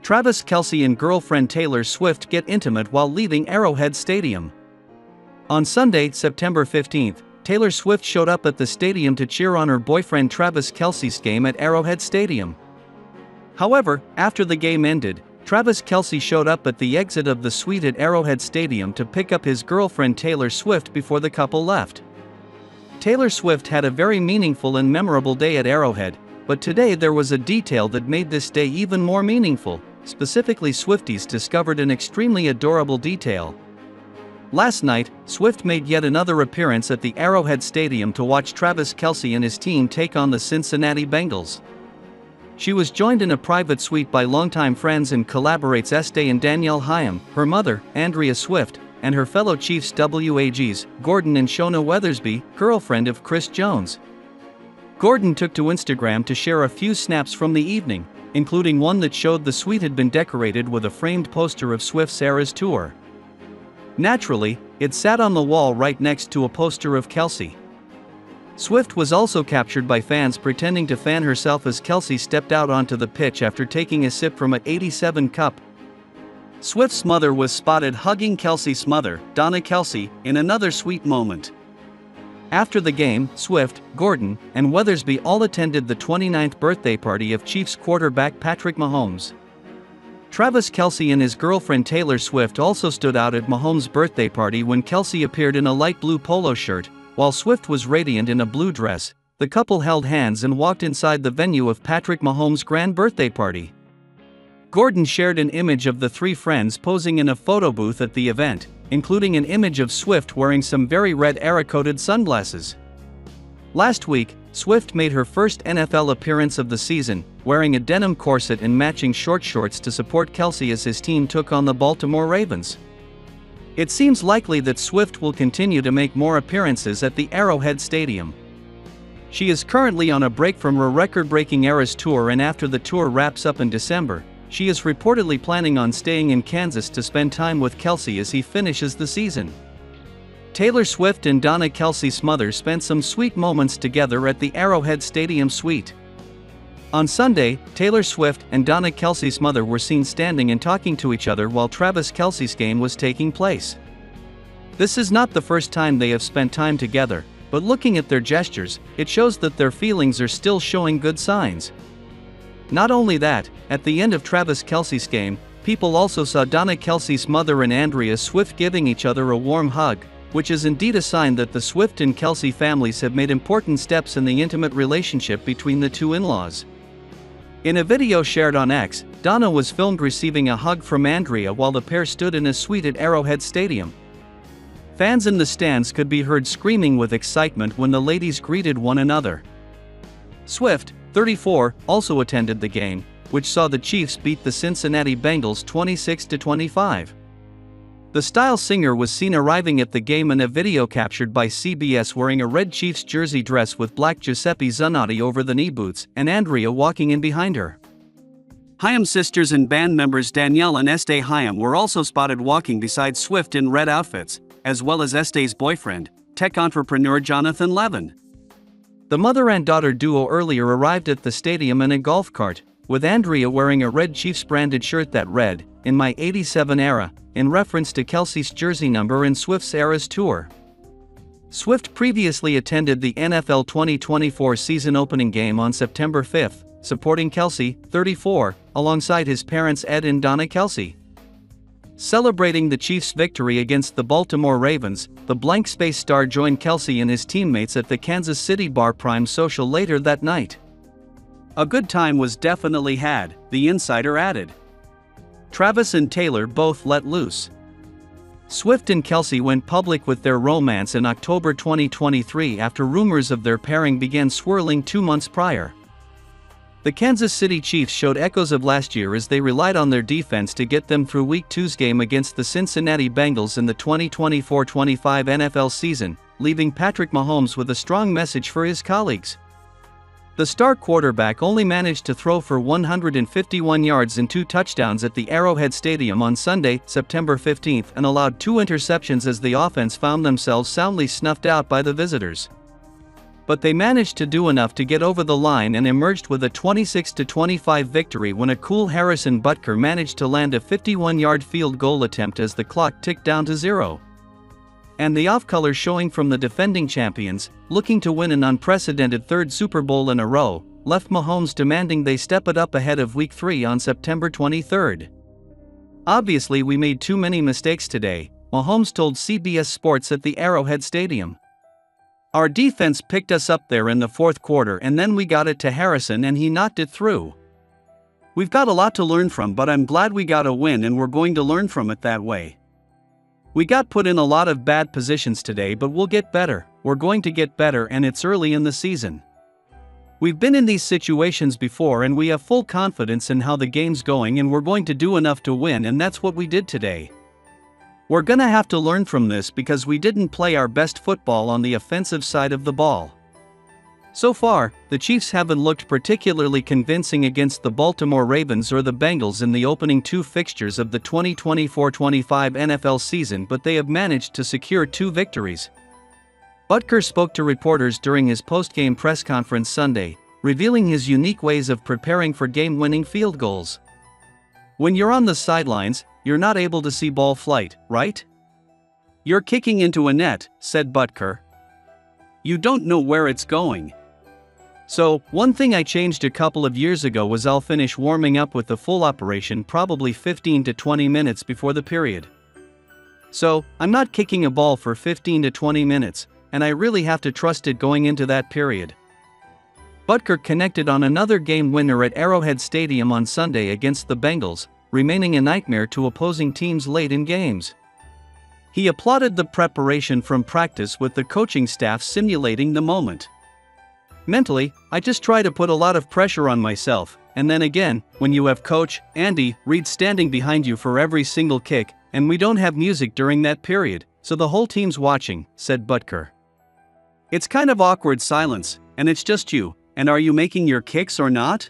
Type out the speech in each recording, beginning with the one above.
Travis Kelce and girlfriend Taylor Swift get intimate while leaving Arrowhead Stadium. On Sunday, September 15th, Taylor Swift showed up at the stadium to cheer on her boyfriend Travis Kelce's game at Arrowhead Stadium. However, after the game ended, Travis Kelce showed up at the exit of the suite at Arrowhead Stadium to pick up his girlfriend Taylor Swift before the couple left. Taylor Swift had a very meaningful and memorable day at Arrowhead, but today there was a detail that made this day even more meaningful. Specifically, Swifties discovered an extremely adorable detail. Last night, Swift made yet another appearance at the Arrowhead Stadium to watch Travis Kelce and his team take on the Cincinnati Bengals. She was joined in a private suite by longtime friends and collaborates Estee and Danielle Hyam, her mother, Andrea Swift, and her fellow Chiefs WAGs, Gordon and Shona Weathersby, girlfriend of Chris Jones. Gordon took to Instagram to share a few snaps from the evening, including one that showed the suite had been decorated with a framed poster of Swift's Eras Tour. Naturally, it sat on the wall right next to a poster of Kelce. Swift was also captured by fans pretending to fan herself as Kelce stepped out onto the pitch after taking a sip from an '87 cup. Swift's mother was spotted hugging Kelce's mother, Donna Kelce, in another sweet moment. After the game, Swift, Gordon, and Weathersby all attended the 29th birthday party of Chiefs quarterback Patrick Mahomes. Travis Kelce and his girlfriend Taylor Swift also stood out at Mahomes' birthday party when Kelce appeared in a light blue polo shirt, while Swift was radiant in a blue dress. The couple held hands and walked inside the venue of Patrick Mahomes' grand birthday party. Gordon shared an image of the three friends posing in a photo booth at the event, including an image of Swift wearing some very red Arrow-coated sunglasses. Last week, Swift made her first NFL appearance of the season, wearing a denim corset and matching short shorts to support Kelce as his team took on the Baltimore Ravens. It seems likely that Swift will continue to make more appearances at the Arrowhead Stadium. She is currently on a break from her record-breaking Eras Tour, and after the tour wraps up in December, she is reportedly planning on staying in Kansas to spend time with Kelce as he finishes the season. Taylor Swift and Donna Kelce's mother spent some sweet moments together at the Arrowhead Stadium suite. On Sunday, Taylor Swift and Donna Kelce's mother were seen standing and talking to each other while Travis Kelce's game was taking place. This is not the first time they have spent time together, but looking at their gestures, it shows that their feelings are still showing good signs. Not only that, at the end of Travis Kelce's game, people also saw Donna Kelce's mother and Andrea Swift giving each other a warm hug, which is indeed a sign that the Swift and Kelce families have made important steps in the intimate relationship between the two in-laws. In a video shared on X, Donna was filmed receiving a hug from Andrea while the pair stood in a suite at Arrowhead Stadium. Fans in the stands could be heard screaming with excitement when the ladies greeted one another. Swift, 34, also attended the game, which saw the Chiefs beat the Cincinnati Bengals 26-25. The style singer was seen arriving at the game in a video captured by CBS wearing a red Chiefs jersey dress with black Giuseppe Zanotti over the knee boots, and Andrea walking in behind her. Hyam sisters and band members Danielle and Estee Hyam were also spotted walking beside Swift in red outfits, as well as Estee's boyfriend, tech entrepreneur Jonathan Levin. The mother and daughter duo earlier arrived at the stadium in a golf cart, with Andrea wearing a red Chiefs branded shirt that read, "In my '87 era," in reference to Kelce's jersey number in Swift's Eras Tour. Swift previously attended the NFL 2024 season opening game on September 5, supporting Kelce, 34, alongside his parents Ed and Donna Kelce. Celebrating the Chiefs' victory against the Baltimore Ravens, the blank space star joined Kelce and his teammates at the Kansas City Bar Prime Social later that night. "A good time was definitely had," the insider added. Travis and Taylor both let loose. Swift and Kelce went public with their romance in October 2023 after rumors of their pairing began swirling 2 months prior. The Kansas City Chiefs showed echoes of last year as they relied on their defense to get them through Week 2's game against the Cincinnati Bengals in the 2024-25 NFL season, leaving Patrick Mahomes with a strong message for his colleagues. The star quarterback only managed to throw for 151 yards and 2 touchdowns at the Arrowhead Stadium on Sunday, September 15, and allowed 2 interceptions as the offense found themselves soundly snuffed out by the visitors. But they managed to do enough to get over the line and emerged with a 26-25 victory when a cool Harrison Butker managed to land a 51-yard field goal attempt as the clock ticked down to 0. And the off-color showing from the defending champions, looking to win an unprecedented third Super Bowl in a row, left Mahomes demanding they step it up ahead of Week 3 on September 23. "Obviously we made too many mistakes today," Mahomes told CBS Sports at the Arrowhead Stadium. "Our defense picked us up there in the fourth quarter and then we got it to Harrison and he knocked it through. We've got a lot to learn from, but I'm glad we got a win and we're going to learn from it that way. We got put in a lot of bad positions today, but we'll get better. We're going to get better and it's early in the season. We've been in these situations before and we have full confidence in how the game's going and we're going to do enough to win, and that's what we did today. We're gonna have to learn from this because we didn't play our best football on the offensive side of the ball." So far, the Chiefs haven't looked particularly convincing against the Baltimore Ravens or the Bengals in the opening two fixtures of the 2024-25 NFL season, but they have managed to secure 2 victories. Butker spoke to reporters during his post-game press conference Sunday, revealing his unique ways of preparing for game-winning field goals. "When you're on the sidelines, you're not able to see ball flight, right? You're kicking into a net," said Butker. "You don't know where it's going. So, one thing I changed a couple of years ago was I'll finish warming up with the full operation probably 15 to 20 minutes before the period. So, I'm not kicking a ball for 15 to 20 minutes, and I really have to trust it going into that period." Butker connected on another game winner at Arrowhead Stadium on Sunday against the Bengals, remaining a nightmare to opposing teams late in games. He applauded the preparation from practice with the coaching staff simulating the moment. "Mentally, I just try to put a lot of pressure on myself, and then again, when you have Coach Andy Reid standing behind you for every single kick, and we don't have music during that period, so the whole team's watching," said Butker. "It's kind of awkward silence, and it's just you, and are you making your kicks or not?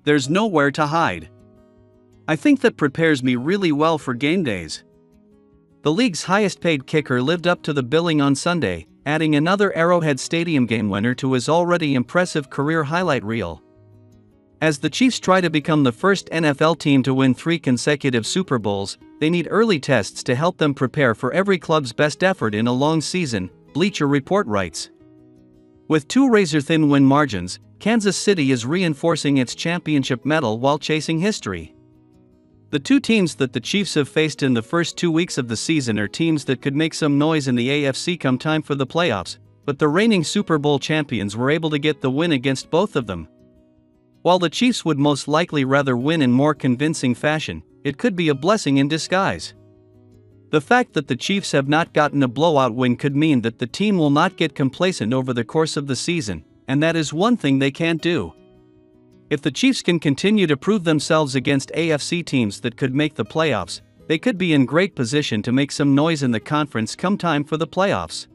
There's nowhere to hide. I think that prepares me really well for game days." The league's highest-paid kicker lived up to the billing on Sunday, adding another Arrowhead Stadium game winner to his already impressive career highlight reel. As the Chiefs try to become the first NFL team to win 3 consecutive Super Bowls, they need early tests to help them prepare for every club's best effort in a long season, Bleacher Report writes. With 2 razor-thin win margins, Kansas City is reinforcing its championship medal while chasing history. The 2 teams that the Chiefs have faced in the first 2 weeks of the season are teams that could make some noise in the AFC come time for the playoffs, but the reigning Super Bowl champions were able to get the win against both of them. While the Chiefs would most likely rather win in more convincing fashion, it could be a blessing in disguise. The fact that the Chiefs have not gotten a blowout win could mean that the team will not get complacent over the course of the season, and that is one thing they can't do. If the Chiefs can continue to prove themselves against AFC teams that could make the playoffs, they could be in great position to make some noise in the conference come time for the playoffs.